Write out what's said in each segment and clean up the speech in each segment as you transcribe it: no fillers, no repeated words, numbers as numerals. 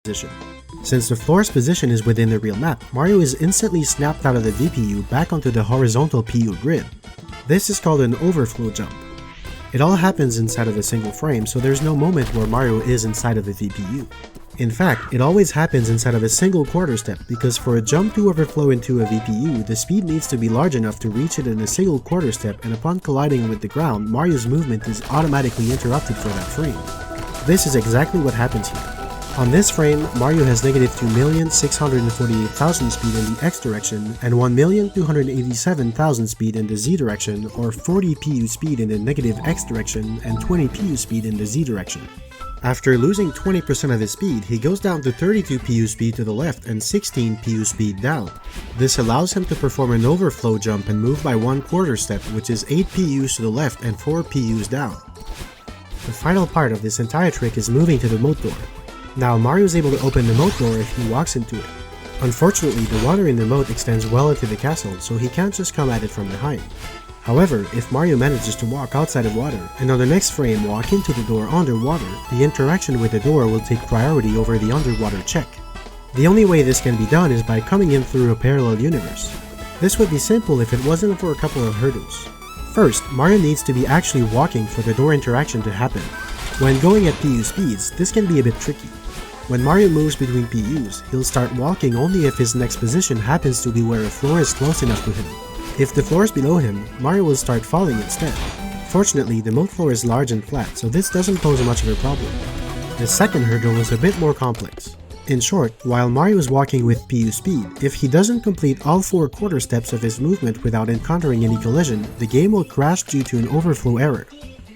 position. Since the floor's position is within the real map, Mario is instantly snapped out of the VPU back onto the horizontal PU grid. This is called an overflow jump. It all happens inside of a single frame, so there's no moment where Mario is inside of the VPU. In fact, it always happens inside of a single quarter step, because for a jump to overflow into a VPU, the speed needs to be large enough to reach it in a single quarter step, and upon colliding with the ground, Mario's movement is automatically interrupted for that frame. This is exactly what happens here. On this frame, Mario has negative 2,648,000 speed in the X direction and 1,287,000 speed in the Z direction, or 40 PU speed in the negative X direction and 20 PU speed in the Z direction. After losing 20% of his speed, he goes down to 32 PU speed to the left and 16 PU speed down. This allows him to perform an overflow jump and move by 1 quarter step, which is 8 PUs to the left and 4 PUs down. The final part of this entire trick is moving to the moat door. Now Mario is able to open the moat door if he walks into it. Unfortunately, the water in the moat extends well into the castle, so he can't just come at it from behind. However, if Mario manages to walk outside of water, and on the next frame walk into the door underwater, the interaction with the door will take priority over the underwater check. The only way this can be done is by coming in through a parallel universe. This would be simple if it wasn't for a couple of hurdles. First, Mario needs to be actually walking for the door interaction to happen. When going at PU speeds, this can be a bit tricky. When Mario moves between PUs, he'll start walking only if his next position happens to be where a floor is close enough to him. If the floor is below him, Mario will start falling instead. Fortunately, the moat floor is large and flat, so this doesn't pose much of a problem. The second hurdle is a bit more complex. In short, while Mario is walking with PU speed, if he doesn't complete all 4 quarter steps of his movement without encountering any collision, the game will crash due to an overflow error.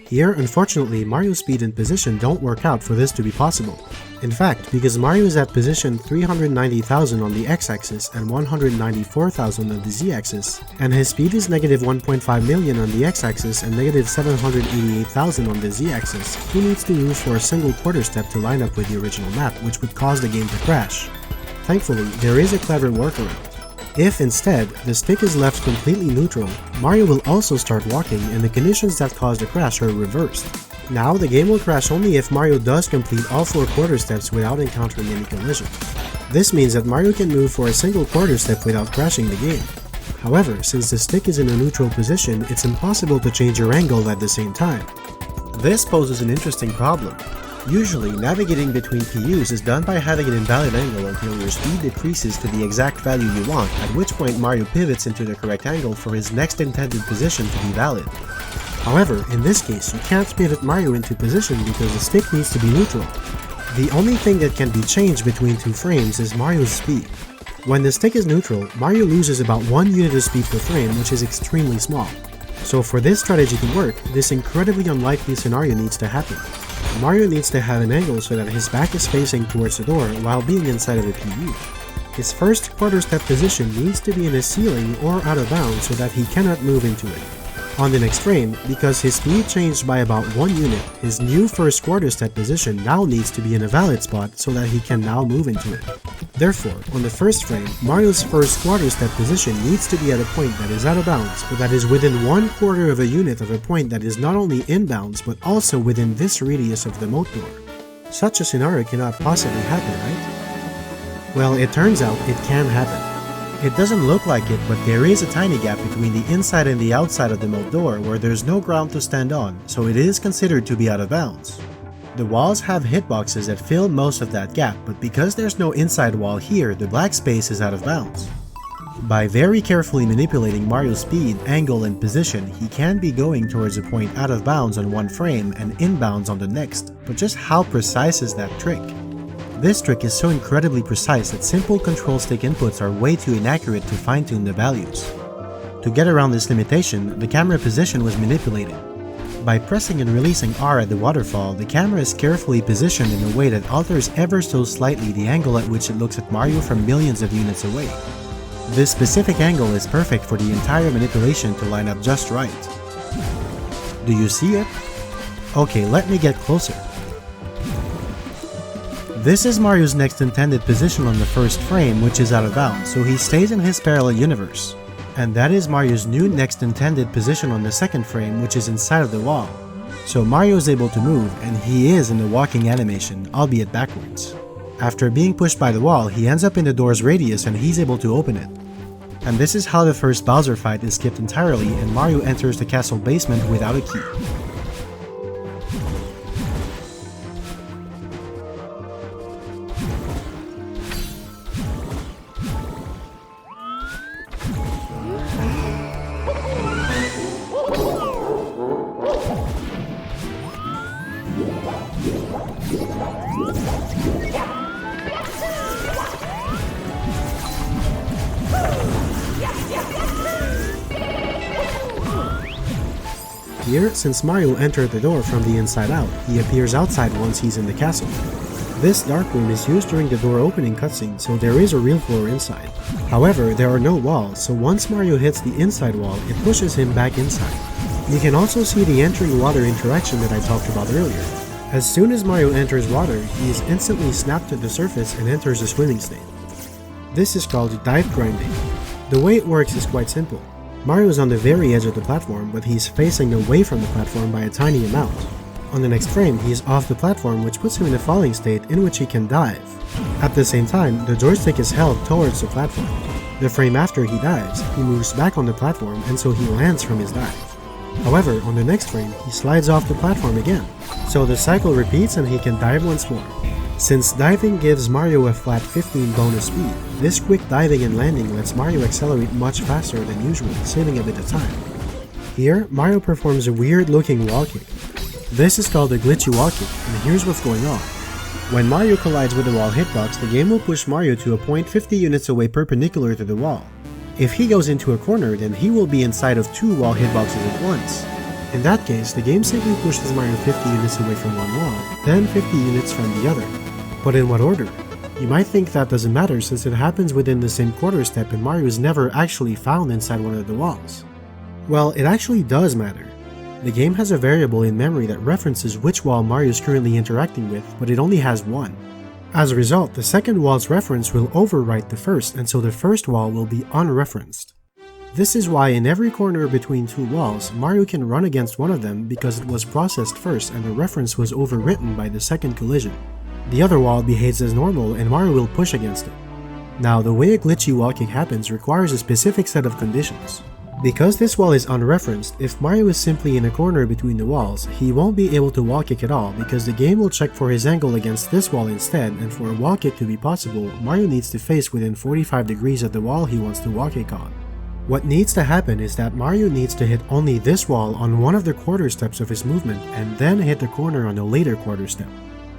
Here, unfortunately, Mario's speed and position don't work out for this to be possible. In fact, because Mario is at position 390,000 on the x-axis and 194,000 on the z-axis, and his speed is negative 1.5 million on the x-axis and negative 788,000 on the z-axis, he needs to move for a single quarter step to line up with the original map, which would cause the game to crash. Thankfully, there is a clever workaround. If instead, the stick is left completely neutral, Mario will also start walking and the conditions that caused the crash are reversed. Now the game will crash only if Mario does complete all 4 quarter steps without encountering any collision. This means that Mario can move for a single quarter step without crashing the game. However, since the stick is in a neutral position, it's impossible to change your angle at the same time. This poses an interesting problem. Usually, navigating between PUs is done by having an invalid angle until your speed decreases to the exact value you want, at which point Mario pivots into the correct angle for his next intended position to be valid. However, in this case, you can't pivot Mario into position because the stick needs to be neutral. The only thing that can be changed between 2 frames is Mario's speed. When the stick is neutral, Mario loses about 1 unit of speed per frame, which is extremely small. So for this strategy to work, this incredibly unlikely scenario needs to happen. Mario needs to have an angle so that his back is facing towards the door while being inside of a PU. His first quarter step position needs to be in a ceiling or out of bounds so that he cannot move into it. On the next frame, because his speed changed by about 1 unit, his new first quarter step position now needs to be in a valid spot so that he can now move into it. Therefore, on the first frame, Mario's first quarter step position needs to be at a point that is out of bounds, but that is within 1/4 of a unit of a point that is not only inbounds but also within this radius of the moat door. Such a scenario cannot possibly happen, right? Well, it turns out it can happen. It doesn't look like it, but there is a tiny gap between the inside and the outside of the moat door where there's no ground to stand on, so it is considered to be out of bounds. The walls have hitboxes that fill most of that gap, but because there's no inside wall here, the black space is out of bounds. By very carefully manipulating Mario's speed, angle, and position, he can be going towards a point out of bounds on one frame and inbounds on the next, but just how precise is that trick? This trick is so incredibly precise that simple control stick inputs are way too inaccurate to fine-tune the values. To get around this limitation, the camera position was manipulated. By pressing and releasing R at the waterfall, the camera is carefully positioned in a way that alters ever so slightly the angle at which it looks at Mario from millions of units away. This specific angle is perfect for the entire manipulation to line up just right. Do you see it? Okay, let me get closer. This is Mario's next intended position on the first frame, which is out of bounds, so he stays in his parallel universe. And that is Mario's new next intended position on the second frame, which is inside of the wall. So Mario is able to move, and he is in the walking animation, albeit backwards. After being pushed by the wall, he ends up in the door's radius and he's able to open it. And this is how the first Bowser fight is skipped entirely and Mario enters the castle basement without a key. Here, since Mario entered the door from the inside out, he appears outside once he's in the castle. This dark room is used during the door opening cutscene, so there is a real floor inside. However, there are no walls, so once Mario hits the inside wall, it pushes him back inside. You can also see the entering water interaction that I talked about earlier. As soon as Mario enters water, he is instantly snapped to the surface and enters a swimming state. This is called dive grinding. The way it works is quite simple. Mario is on the very edge of the platform, but he's facing away from the platform by a tiny amount. On the next frame, he is off the platform, which puts him in a falling state in which he can dive. At the same time, the joystick is held towards the platform. The frame after he dives, he moves back on the platform and so he lands from his dive. However, on the next frame, he slides off the platform again. So the cycle repeats and he can dive once more. Since diving gives Mario a flat 15 bonus speed, this quick diving and landing lets Mario accelerate much faster than usual, saving a bit of time. Here, Mario performs a weird looking wall kick. This is called a glitchy wall kick, and here's what's going on. When Mario collides with the wall hitbox, the game will push Mario to a point 50 units away perpendicular to the wall. If he goes into a corner, then he will be inside of 2 wall hitboxes at once. In that case, the game simply pushes Mario 50 units away from one wall, then 50 units from the other. But in what order? You might think that doesn't matter since it happens within the same quarter step and Mario is never actually found inside one of the walls. Well, it actually does matter. The game has a variable in memory that references which wall Mario is currently interacting with, but it only has one. As a result, the second wall's reference will overwrite the first, and so the first wall will be unreferenced. This is why in every corner between 2 walls, Mario can run against one of them because it was processed first and the reference was overwritten by the second collision. The other wall behaves as normal and Mario will push against it. Now, the way a glitchy wall kick happens requires a specific set of conditions. Because this wall is unreferenced, if Mario is simply in a corner between the walls, he won't be able to wall kick at all because the game will check for his angle against this wall instead, and for a wall kick to be possible, Mario needs to face within 45 degrees of the wall he wants to wall kick on. What needs to happen is that Mario needs to hit only this wall on one of the quarter steps of his movement and then hit the corner on a later quarter step.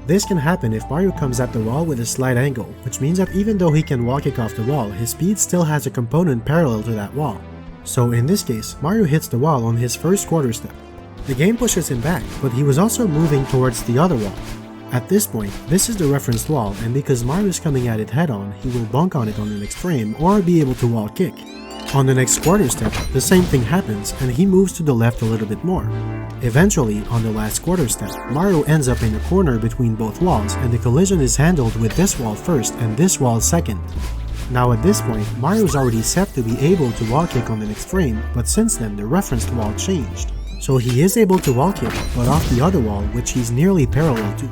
This can happen if Mario comes at the wall with a slight angle, which means that even though he can wall kick off the wall, his speed still has a component parallel to that wall. So in this case, Mario hits the wall on his first quarter step. The game pushes him back, but he was also moving towards the other wall. At this point, this is the referenced wall, and because Mario is coming at it head-on, he will bonk on it on the next frame or be able to wall kick. On the next quarter step, the same thing happens and he moves to the left a little bit more. Eventually, on the last quarter step, Mario ends up in a corner between both walls and the collision is handled with this wall first and this wall second. Now at this point, Mario is already set to be able to wall kick on the next frame, but since then the referenced wall changed. So he is able to wall kick, but off the other wall which he's nearly parallel to.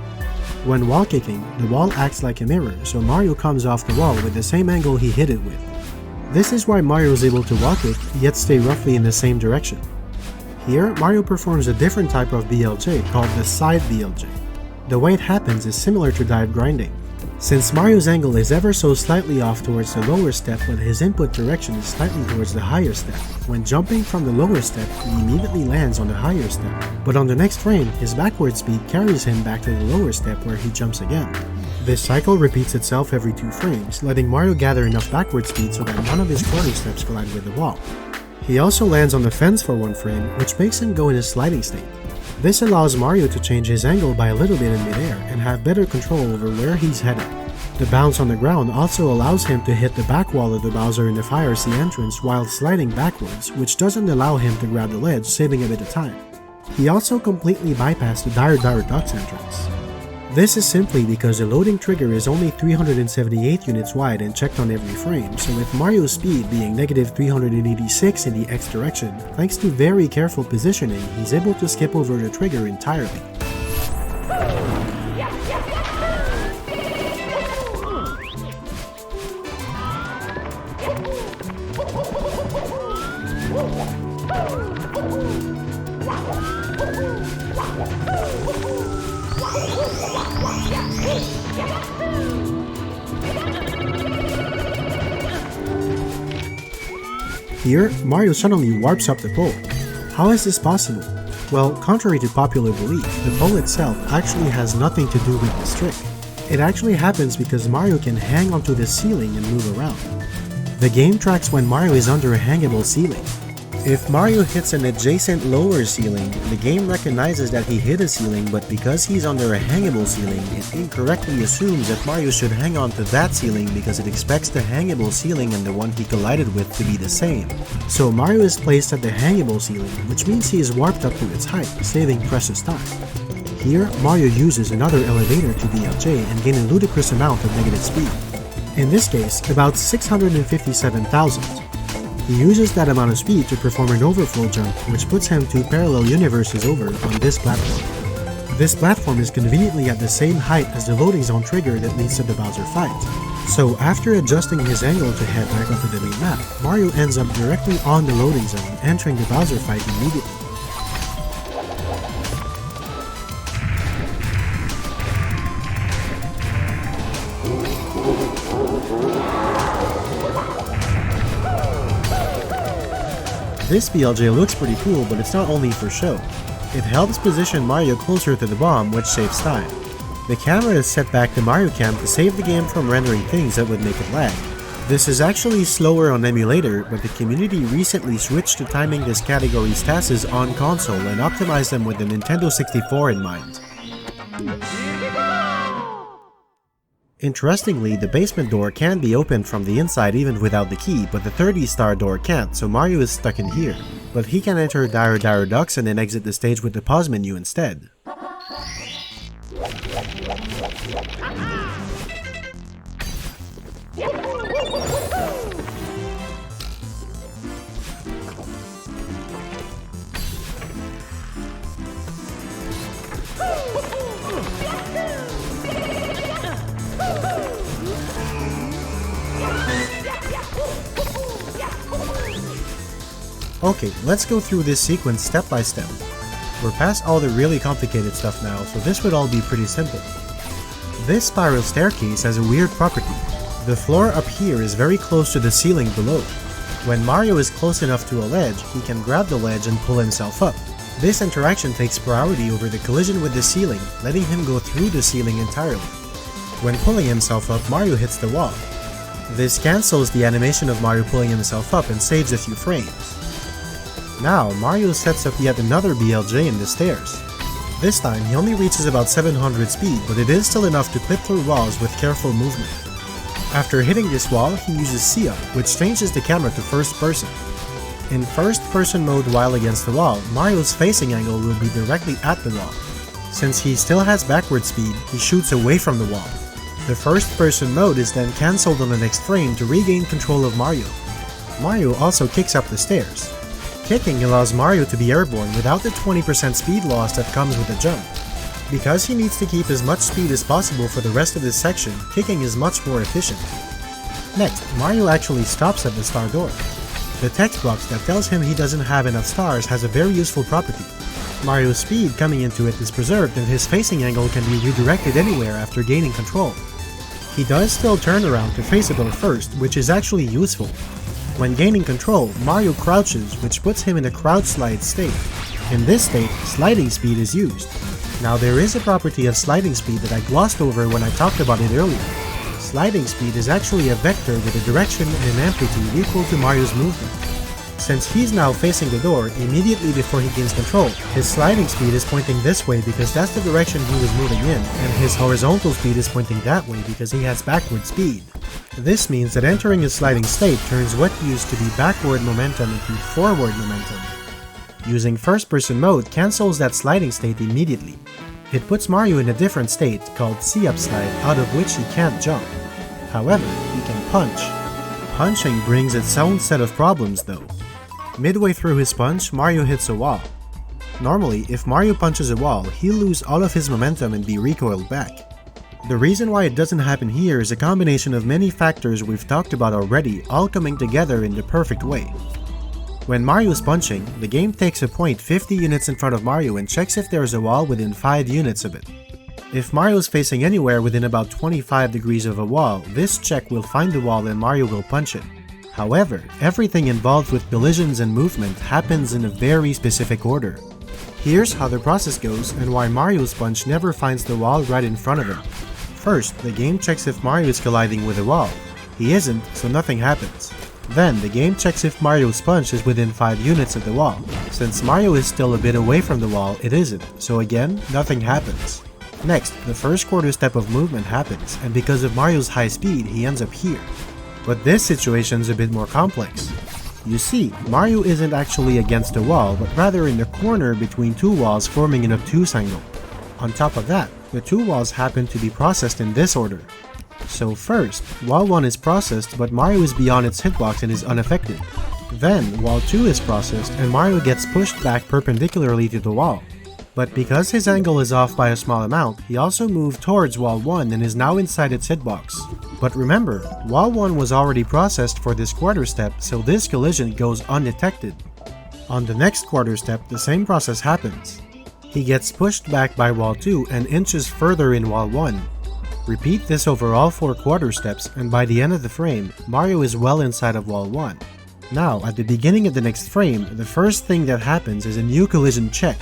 When wall kicking, the wall acts like a mirror, so Mario comes off the wall with the same angle he hit it with. This is why Mario is able to wall kick, yet stay roughly in the same direction. Here, Mario performs a different type of BLJ called the side BLJ. The way it happens is similar to dive grinding. Since Mario's angle is ever so slightly off towards the lower step but his input direction is slightly towards the higher step, when jumping from the lower step, he immediately lands on the higher step, but on the next frame, his backward speed carries him back to the lower step where he jumps again. This cycle repeats itself every 2 frames, letting Mario gather enough backward speed so that none of his quarter steps collide with the wall. He also lands on the fence for 1 frame, which makes him go in a sliding state. This allows Mario to change his angle by a little bit in midair and have better control over where he's headed. The bounce on the ground also allows him to hit the back wall of the Bowser in the Fire Sea entrance while sliding backwards, which doesn't allow him to grab the ledge, saving a bit of time. He also completely bypassed the Dire Ducks entrance. This is simply because the loading trigger is only 378 units wide and checked on every frame, so with Mario's speed being negative 386 in the X direction, thanks to very careful positioning, he's able to skip over the trigger entirely. Here, Mario suddenly warps up the pole. How is this possible? Well, contrary to popular belief, the pole itself actually has nothing to do with this trick. It actually happens because Mario can hang onto the ceiling and move around. The game tracks when Mario is under a hangable ceiling. If Mario hits an adjacent lower ceiling, the game recognizes that he hit a ceiling, but because he's under a hangable ceiling, it incorrectly assumes that Mario should hang on to that ceiling because it expects the hangable ceiling and the one he collided with to be the same. So Mario is placed at the hangable ceiling, which means he is warped up to its height, saving precious time. Here, Mario uses another elevator to BLJ and gain a ludicrous amount of negative speed. In this case, about 657,000. He uses that amount of speed to perform an overflow jump, which puts him 2 parallel universes over on this platform. This platform is conveniently at the same height as the loading zone trigger that leads to the Bowser fight. So after adjusting his angle to head back onto the main map, Mario ends up directly on the loading zone, entering the Bowser fight immediately. This BLJ looks pretty cool, but it's not only for show. It helps position Mario closer to the bomb, which saves time. The camera is set back to Mario Cam to save the game from rendering things that would make it lag. This is actually slower on emulator, but the community recently switched to timing this category's tasks on console and optimized them with the Nintendo 64 in mind. Interestingly, the basement door can be opened from the inside even without the key, but the 30-star door can't, so Mario is stuck in here. But he can enter Dire Dire Ducks and then exit the stage with the pause menu instead. Okay, let's go through this sequence step by step. We're past all the really complicated stuff now, so this would all be pretty simple. This spiral staircase has a weird property. The floor up here is very close to the ceiling below. When Mario is close enough to a ledge, he can grab the ledge and pull himself up. This interaction takes priority over the collision with the ceiling, letting him go through the ceiling entirely. When pulling himself up, Mario hits the wall. This cancels the animation of Mario pulling himself up and saves a few frames. Now, Mario sets up yet another BLJ in the stairs. This time, he only reaches about 700 speed, but it is still enough to clip through walls with careful movement. After hitting this wall, he uses C-Up, which changes the camera to first person. In first person mode while against the wall, Mario's facing angle will be directly at the wall. Since he still has backward speed, he shoots away from the wall. The first person mode is then cancelled on the next frame to regain control of Mario. Mario also kicks up the stairs. Kicking allows Mario to be airborne without the 20% speed loss that comes with a jump. Because he needs to keep as much speed as possible for the rest of this section, kicking is much more efficient. Next, Mario actually stops at the star door. The text box that tells him he doesn't have enough stars has a very useful property. Mario's speed coming into it is preserved and his facing angle can be redirected anywhere after gaining control. He does still turn around to face the door first, which is actually useful. When gaining control, Mario crouches, which puts him in a crouch slide state. In this state, sliding speed is used. Now there is a property of sliding speed that I glossed over when I talked about it earlier. Sliding speed is actually a vector with a direction and an amplitude equal to Mario's movement. Since he's now facing the door immediately before he gains control, his sliding speed is pointing this way because that's the direction he was moving in, and his horizontal speed is pointing that way because he has backward speed. This means that entering a sliding state turns what used to be backward momentum into forward momentum. Using first-person mode cancels that sliding state immediately. It puts Mario in a different state called C-Up slide, out of which he can't jump. However, he can punch. Punching brings its own set of problems though. Midway through his punch, Mario hits a wall. Normally, if Mario punches a wall, he'll lose all of his momentum and be recoiled back. The reason why it doesn't happen here is a combination of many factors we've talked about already, all coming together in the perfect way. When Mario's punching, the game takes a point 50 units in front of Mario and checks if there is a wall within 5 units of it. If Mario is facing anywhere within about 25 degrees of a wall, this check will find the wall and Mario will punch it. However, everything involved with collisions and movement happens in a very specific order. Here's how the process goes and why Mario's punch never finds the wall right in front of him. First, the game checks if Mario is colliding with the wall. He isn't, so nothing happens. Then, the game checks if Mario's punch is within 5 units of the wall. Since Mario is still a bit away from the wall, it isn't, so again, nothing happens. Next, the first quarter step of movement happens, and because of Mario's high speed, he ends up here. But this situation's a bit more complex. You see, Mario isn't actually against the wall, but rather in the corner between two walls forming an obtuse angle. On top of that, the two walls happen to be processed in this order. So first, wall 1 is processed but Mario is beyond its hitbox and is unaffected. Then, wall 2 is processed and Mario gets pushed back perpendicularly to the wall. But because his angle is off by a small amount, he also moved towards wall 1 and is now inside its hitbox. But remember, wall 1 was already processed for this quarter step, so this collision goes undetected. On the next quarter step, the same process happens. He gets pushed back by wall 2 and inches further in wall 1. Repeat this over all 4 quarter steps, and by the end of the frame, Mario is well inside of wall 1. Now, at the beginning of the next frame, the first thing that happens is a new collision check.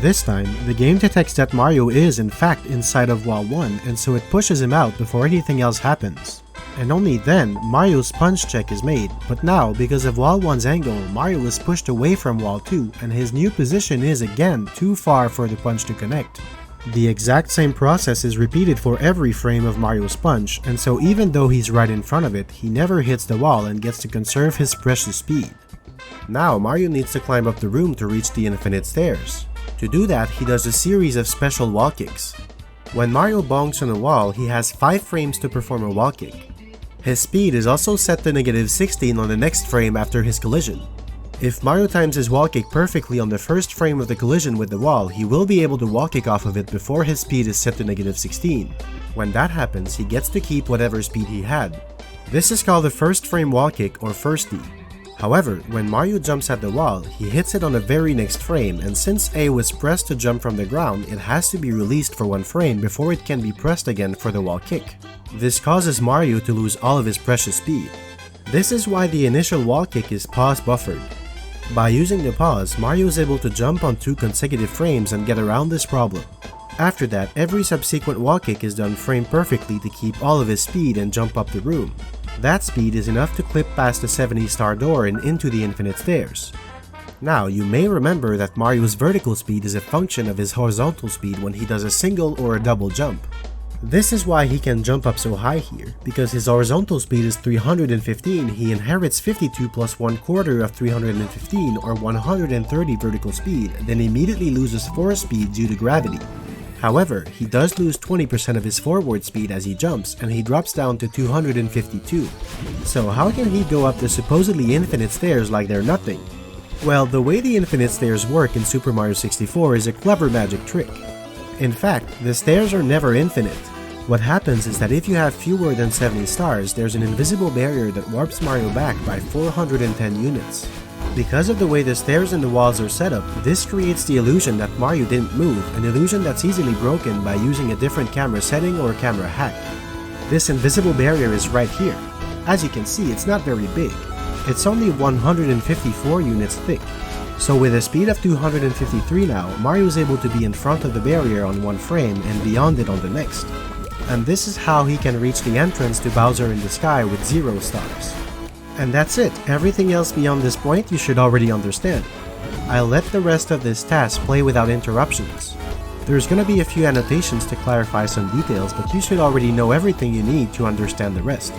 This time, the game detects that Mario is in fact inside of wall 1 and so it pushes him out before anything else happens. And only then, Mario's punch check is made, but now, because of wall 1's angle, Mario is pushed away from wall 2 and his new position is again too far for the punch to connect. The exact same process is repeated for every frame of Mario's punch, and so even though he's right in front of it, he never hits the wall and gets to conserve his precious speed. Now, Mario needs to climb up the room to reach the infinite stairs. To do that, he does a series of special wall kicks. When Mario bonks on a wall, he has 5 frames to perform a wall kick. His speed is also set to -16 on the next frame after his collision. If Mario times his wall kick perfectly on the first frame of the collision with the wall, he will be able to wall kick off of it before his speed is set to -16. When that happens, he gets to keep whatever speed he had. This is called the first frame wall kick or firstie. However, when Mario jumps at the wall, he hits it on the very next frame, and since A was pressed to jump from the ground, it has to be released for 1 frame before it can be pressed again for the wall kick. This causes Mario to lose all of his precious speed. This is why the initial wall kick is pause buffered. By using the pause, Mario is able to jump on 2 consecutive frames and get around this problem. After that, every subsequent wall kick is done frame perfectly to keep all of his speed and jump up the room. That speed is enough to clip past the 70-star door and into the infinite stairs. Now, you may remember that Mario's vertical speed is a function of his horizontal speed when he does a single or a double jump. This is why he can jump up so high here. Because his horizontal speed is 315, he inherits 52 plus 1/4 of 315 or 130 vertical speed, then immediately loses 4 speed due to gravity. However, he does lose 20% of his forward speed as he jumps, and he drops down to 252. So how can he go up the supposedly infinite stairs like they're nothing? Well, the way the infinite stairs work in Super Mario 64 is a clever magic trick. In fact, the stairs are never infinite. What happens is that if you have fewer than 70 stars, there's an invisible barrier that warps Mario back by 410 units. Because of the way the stairs and the walls are set up, this creates the illusion that Mario didn't move, an illusion that's easily broken by using a different camera setting or camera hack. This invisible barrier is right here. As you can see, it's not very big. It's only 154 units thick. So with a speed of 253 now, Mario is able to be in front of the barrier on 1 frame and beyond it on the next. And this is how he can reach the entrance to Bowser in the Sky with 0 stars. And that's it. Everything else beyond this point you should already understand. I'll let the rest of this task play without interruptions. There's gonna be a few annotations to clarify some details, but you should already know everything you need to understand the rest.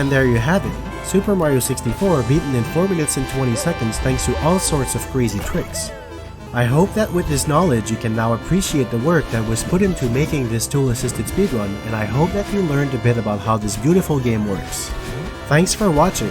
And there you have it, Super Mario 64 beaten in 4 minutes and 20 seconds thanks to all sorts of crazy tricks. I hope that with this knowledge you can now appreciate the work that was put into making this tool-assisted speedrun, and I hope that you learned a bit about how this beautiful game works. Thanks for watching!